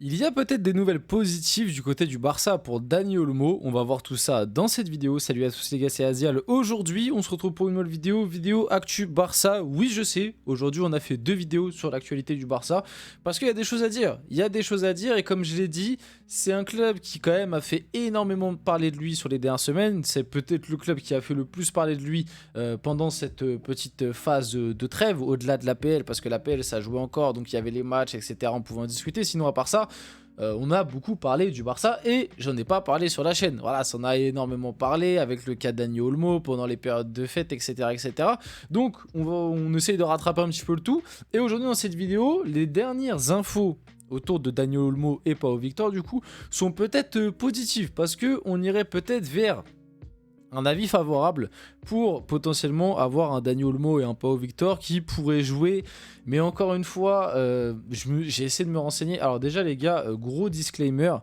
Il y a peut-être des nouvelles positives du côté du Barça pour Dani Olmo. On va voir tout ça dans cette vidéo. Salut à tous les gars, c'est Azial. Aujourd'hui, on se retrouve pour une nouvelle vidéo Actu Barça. Oui, je sais, aujourd'hui on a fait 2 vidéos sur l'actualité du Barça parce qu'il y a des choses à dire. Il y a des choses à dire et comme je l'ai dit, c'est un club qui quand même a fait énormément parler de lui sur les dernières semaines. C'est peut-être le club qui a fait le plus parler de lui pendant cette petite phase de trêve, au-delà de l'APL, parce que l'APL ça jouait encore, donc il y avait les matchs, etc. On pouvait en discuter. Sinon, à part ça, on a beaucoup parlé du Barça et j'en ai pas parlé sur la chaîne. Voilà, ça en a énormément parlé avec le cas de Dani Olmo pendant les périodes de fête, etc. etc. Donc, on essaye de rattraper un petit peu le tout. Et aujourd'hui, dans cette vidéo, les dernières infos autour de Dani Olmo et Pau Victor, du coup, sont peut-être positives parce qu'on irait peut-être vers un avis favorable pour potentiellement avoir un Dani Olmo et un Pau Victor qui pourraient jouer. Mais encore une fois, j'ai essayé de me renseigner. Alors déjà les gars, gros disclaimer,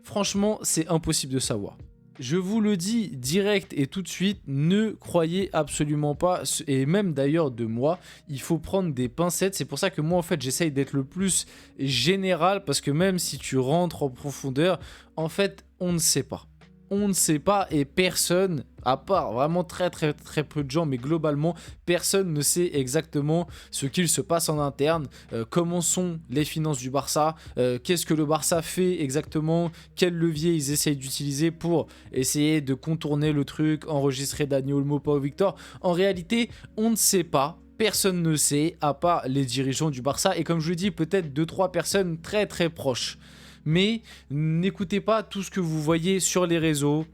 franchement c'est impossible de savoir. Je vous le dis direct et tout de suite, ne croyez absolument pas, et même d'ailleurs de moi, il faut prendre des pincettes. C'est pour ça que moi en fait j'essaye d'être le plus général, parce que même si tu rentres en profondeur, en fait on ne sait pas. On ne sait pas et personne, à part vraiment très peu de gens, mais globalement, personne ne sait exactement ce qu'il se passe en interne, comment sont les finances du Barça, qu'est-ce que le Barça fait exactement, quel levier ils essayent d'utiliser pour essayer de contourner le truc, enregistrer Dani Olmo, Pau Victor. En réalité, on ne sait pas. Personne ne sait, à part les dirigeants du Barça, et comme je le dis, peut-être 2-3 personnes très proches. Mais n'écoutez pas tout ce que vous voyez sur les réseaux,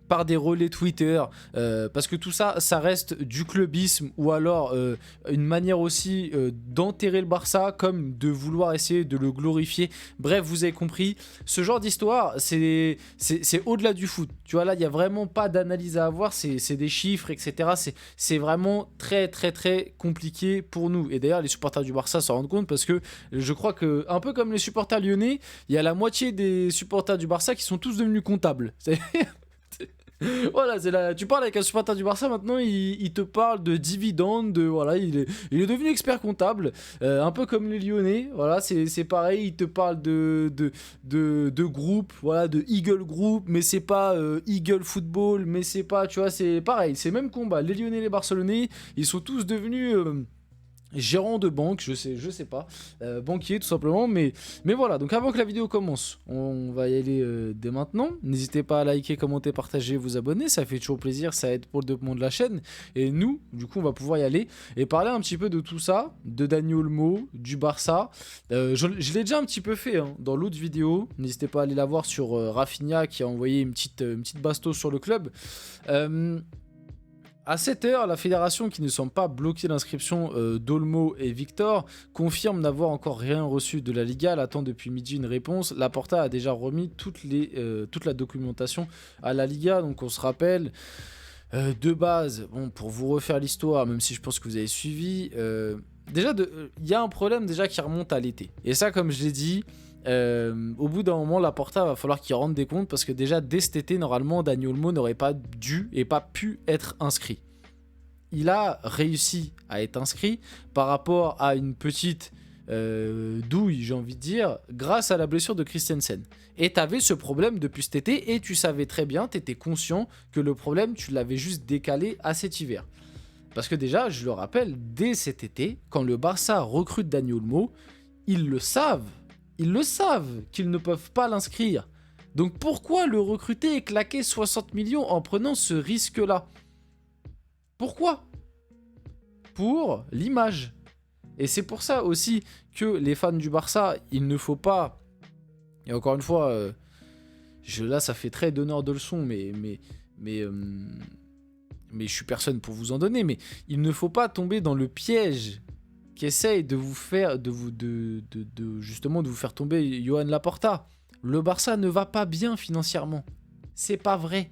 par des relais Twitter, parce que tout ça, ça reste du clubisme ou alors une manière aussi d'enterrer le Barça, comme de vouloir essayer de le glorifier. Bref, vous avez compris, ce genre d'histoire, c'est au-delà du foot. Tu vois, là, il n'y a vraiment pas d'analyse à avoir, c'est des chiffres, etc. C'est vraiment très compliqué pour nous. Et d'ailleurs, les supporters du Barça s'en rendent compte parce que je crois que, un peu comme les supporters lyonnais, il y a la moitié des supporters du Barça qui sont tous devenus comptables. Voilà, c'est là. Tu parles avec un supporter du Barça maintenant, il te parle de dividendes, voilà, il est devenu expert comptable, un peu comme les Lyonnais, voilà, c'est pareil, il te parle de groupe, voilà, de Eagle Group, mais c'est pas Eagle Football, mais c'est pas, tu vois, c'est pareil, c'est le même combat. Les Lyonnais et les Barcelonais, ils sont tous devenus gérant de banque, je sais pas, banquier tout simplement, mais voilà. Donc avant que la vidéo commence, on va y aller dès maintenant. N'hésitez pas à liker, commenter, partager, vous abonner, ça fait toujours plaisir, ça aide pour le développement de la chaîne. Et nous, du coup, on va pouvoir y aller et parler un petit peu de tout ça, de Dani Olmo, du Barça. Je l'ai déjà un petit peu fait dans l'autre vidéo. N'hésitez pas à aller la voir sur Rafinha qui a envoyé une petite bastos sur le club. À 7h, la fédération, qui ne semble pas bloquer l'inscription d'Olmo et Victor, confirme n'avoir encore rien reçu de la Liga. Elle attend depuis midi une réponse. Laporta a déjà remis toute la documentation à la Liga. Donc on se rappelle, de base, bon, pour vous refaire l'histoire, même si je pense que vous avez suivi, déjà, il y a un problème déjà qui remonte à l'été. Et ça, comme je l'ai dit, au bout d'un moment, Laporta va falloir qu'il rende des comptes parce que déjà dès cet été, normalement, Dani Olmo n'aurait pas dû et pas pu être inscrit. Il a réussi à être inscrit par rapport à une petite douille, j'ai envie de dire, grâce à la blessure de Christensen. Et tu avais ce problème depuis cet été et tu savais très bien, tu étais conscient que le problème, tu l'avais juste décalé à cet hiver. Parce que déjà, je le rappelle, dès cet été, quand le Barça recrute Dani Olmo, ils le savent qu'ils ne peuvent pas l'inscrire. Donc pourquoi le recruter et claquer 60 millions en prenant ce risque-là? Pourquoi? Pour l'image. Et c'est pour ça aussi que les fans du Barça, il ne faut pas... Et encore une fois, là ça fait très donneur de leçons, mais je suis personne pour vous en donner, mais il ne faut pas tomber dans le piège qui essaye de vous faire, justement de vous faire tomber Johan Laporta. Le Barça ne va pas bien financièrement. C'est pas vrai.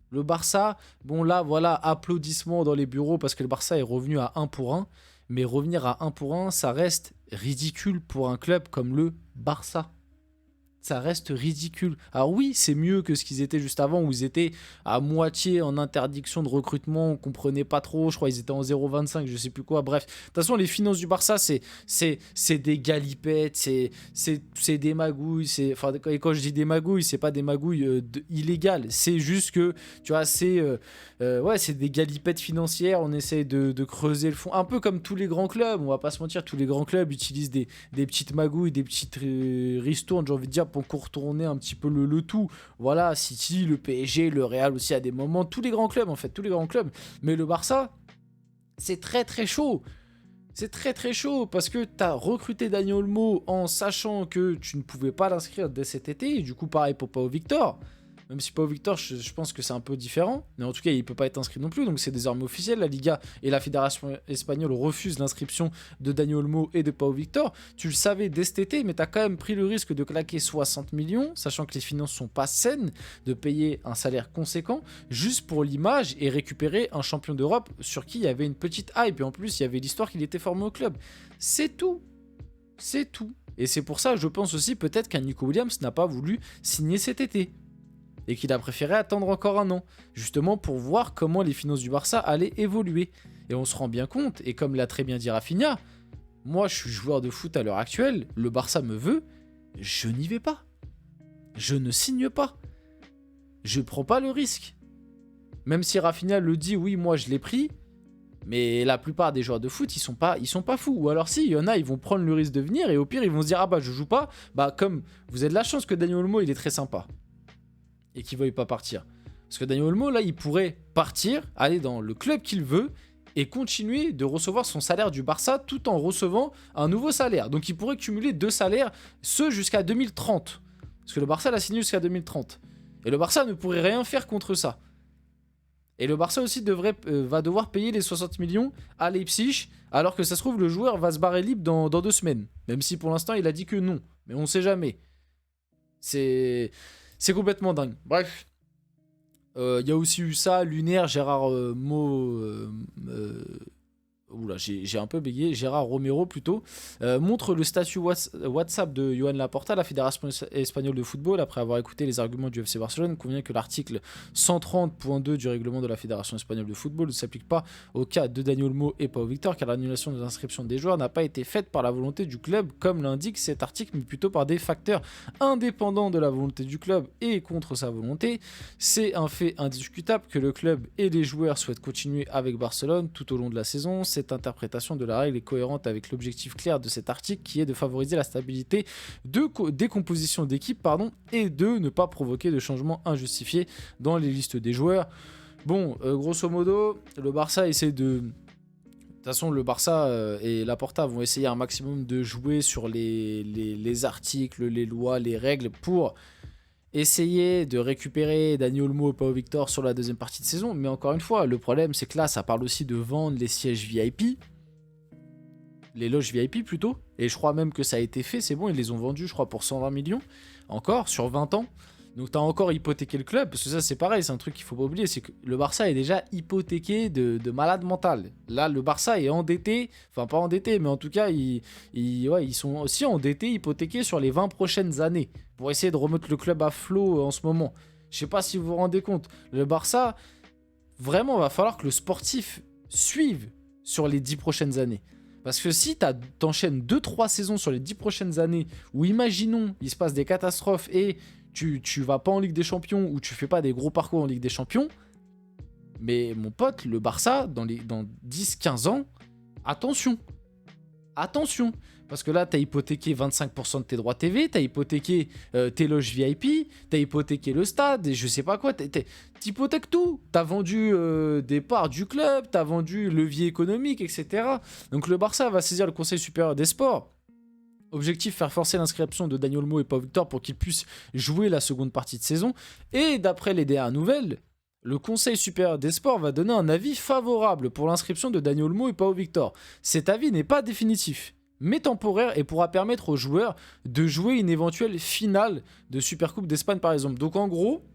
Le Barça, bon là, voilà, applaudissements dans les bureaux parce que le Barça est revenu à 1 pour 1. Mais revenir à 1 pour 1, ça reste ridicule pour un club comme le Barça. ça reste ridicule. Alors oui, c'est mieux que ce qu'ils étaient juste avant, où ils étaient à moitié en interdiction de recrutement, on comprenait pas trop, je crois qu'ils étaient en 0,25, je sais plus quoi, bref. De toute façon, les finances du Barça, c'est des galipettes, c'est des magouilles, enfin, et quand je dis des magouilles, c'est pas des magouilles illégales, c'est juste que, tu vois, ouais, c'est des galipettes financières, on essaye de creuser le fond, un peu comme tous les grands clubs, on va pas se mentir, tous les grands clubs utilisent des petites magouilles, des petites ristournes, j'ai envie de dire, pour contourner un petit peu le tout. Voilà, City, le PSG, le Real aussi à des moments, tous les grands clubs en fait, tous les grands clubs. Mais le Barça, c'est très très chaud. C'est très très chaud parce que tu as recruté Dani Olmo en sachant que tu ne pouvais pas l'inscrire dès cet été. Et du coup, pareil pour Pau Victor. Même si Pau Victor, je pense que c'est un peu différent. Mais en tout cas, il ne peut pas être inscrit non plus. Donc c'est désormais officiel. La Liga et la Fédération espagnole refusent l'inscription de Dani Olmo et de Pau Victor. Tu le savais dès cet été, mais tu as quand même pris le risque de claquer 60 millions, sachant que les finances ne sont pas saines, de payer un salaire conséquent, juste pour l'image et récupérer un champion d'Europe sur qui il y avait une petite hype. Et en plus, il y avait l'histoire qu'il était formé au club. C'est tout. C'est tout. Et c'est pour ça, je pense aussi, peut-être qu'un Nico Williams n'a pas voulu signer cet été. Et qu'il a préféré attendre encore un an, justement pour voir comment les finances du Barça allaient évoluer. Et on se rend bien compte, et comme l'a très bien dit Rafinha, moi je suis joueur de foot à l'heure actuelle, le Barça me veut, je n'y vais pas. Je ne signe pas. Je prends pas le risque. Même si Rafinha le dit, oui, moi je l'ai pris, mais la plupart des joueurs de foot, ils sont pas fous. Ou alors si, il y en a, ils vont prendre le risque de venir, et au pire, ils vont se dire, ah bah je joue pas, bah comme vous avez de la chance que Dani Olmo, il est très sympa. Et qu'il ne veuille pas partir. Parce que Dani Olmo, là, il pourrait partir, aller dans le club qu'il veut et continuer de recevoir son salaire du Barça tout en recevant un nouveau salaire. Donc il pourrait cumuler 2 salaires, ce jusqu'à 2030. Parce que le Barça l'a signé jusqu'à 2030. Et le Barça ne pourrait rien faire contre ça. Et le Barça aussi va devoir payer les 60 millions à Leipzig, alors que ça se trouve, le joueur va se barrer libre dans 2 semaines. Même si pour l'instant, il a dit que non. Mais on ne sait jamais. C'est complètement dingue. Bref. Il y a aussi eu ça, Lunaire, Gérard Oula, j'ai un peu bégayé. Gérard Romero plutôt, montre le statut WhatsApp de Joan Laporta. La Fédération espagnole de football, après avoir écouté les arguments du FC Barcelone, convient que l'article 130.2 du règlement de la Fédération espagnole de football ne s'applique pas au cas de Dani Olmo et Pau Victor, car l'annulation de l'inscription des joueurs n'a pas été faite par la volonté du club, comme l'indique cet article, mais plutôt par des facteurs indépendants de la volonté du club et contre sa volonté. C'est un fait indiscutable que le club et les joueurs souhaitent continuer avec Barcelone tout au long de la saison. Cette interprétation de la règle est cohérente avec l'objectif clair de cet article qui est de favoriser la stabilité des compositions d'équipe et de ne pas provoquer de changements injustifiés dans les listes des joueurs. Bon, grosso modo, le Barça essaie de... De toute façon, le Barça et Laporta vont essayer un maximum de jouer sur les articles, les lois, les règles pour essayer de récupérer Dani Olmo et Pau Victor sur la deuxième partie de saison. Mais encore une fois, le problème, c'est que là, ça parle aussi de vendre les sièges VIP. Les loges VIP plutôt. Et je crois même que ça a été fait. C'est bon, ils les ont vendus, je crois, pour 120 millions. Encore, sur 20 ans. Donc t'as encore hypothéqué le club, parce que ça c'est pareil, c'est un truc qu'il faut pas oublier, c'est que le Barça est déjà hypothéqué de malade mental. Là le Barça est endetté, enfin pas endetté, mais en tout cas ils sont aussi endettés, hypothéqués sur les 20 prochaines années, pour essayer de remettre le club à flot en ce moment. Je sais pas si vous vous rendez compte, le Barça, vraiment va falloir que le sportif suive sur les 10 prochaines années. Parce que si t'enchaînes 2-3 saisons sur les 10 prochaines années, où imaginons il se passe des catastrophes et tu vas pas en Ligue des Champions ou tu fais pas des gros parcours en Ligue des Champions, mais mon pote, le Barça, dans 10-15 ans, attention. Parce que là, t'as hypothéqué 25% de tes droits TV, t'as hypothéqué tes loges VIP, t'as hypothéqué le stade, et je sais pas quoi, t'hypothèques tout. T'as vendu des parts du club, t'as vendu levier économique, etc. Donc le Barça va saisir le Conseil supérieur des sports. Objectif, faire forcer l'inscription de Dani Olmo et Pau Victor pour qu'ils puissent jouer la seconde partie de saison. Et d'après les dernières nouvelles, le Conseil supérieur des sports va donner un avis favorable pour l'inscription de Dani Olmo et Pau Victor. Cet avis n'est pas définitif, mais temporaire et pourra permettre aux joueurs de jouer une éventuelle finale de Supercoupe d'Espagne par exemple. Donc en gros,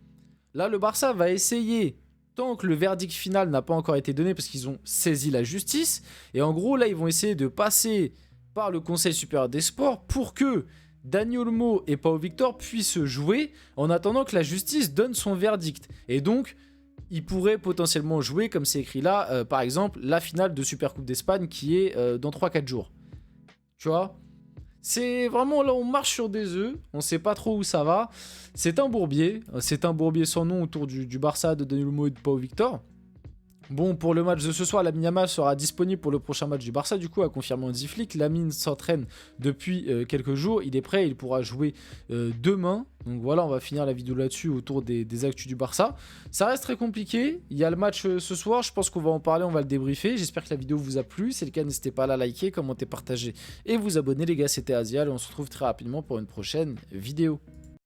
là le Barça va essayer, tant que le verdict final n'a pas encore été donné parce qu'ils ont saisi la justice, et en gros là ils vont essayer de passer par le Conseil supérieur des sports pour que Dani Olmo et Pau Victor puissent jouer en attendant que la justice donne son verdict. Et donc, ils pourraient potentiellement jouer, comme c'est écrit là, par exemple, la finale de Supercoupe d'Espagne qui est dans 3-4 jours. Tu vois? C'est vraiment là, on marche sur des œufs, on sait pas trop où ça va. C'est un bourbier sans nom autour du Barça de Dani Olmo et de Pau Victor. Bon, pour le match de ce soir, Lamine Yamal sera disponible pour le prochain match du Barça, du coup, a confirmé Hansi Flick. Lamine s'entraîne depuis quelques jours, il est prêt, il pourra jouer demain. Donc voilà, on va finir la vidéo là-dessus autour des actus du Barça. Ça reste très compliqué, il y a le match ce soir, je pense qu'on va en parler, on va le débriefer. J'espère que la vidéo vous a plu, si c'est le cas, n'hésitez pas à la liker, commenter, partager et vous abonner les gars, c'était Azial et on se retrouve très rapidement pour une prochaine vidéo.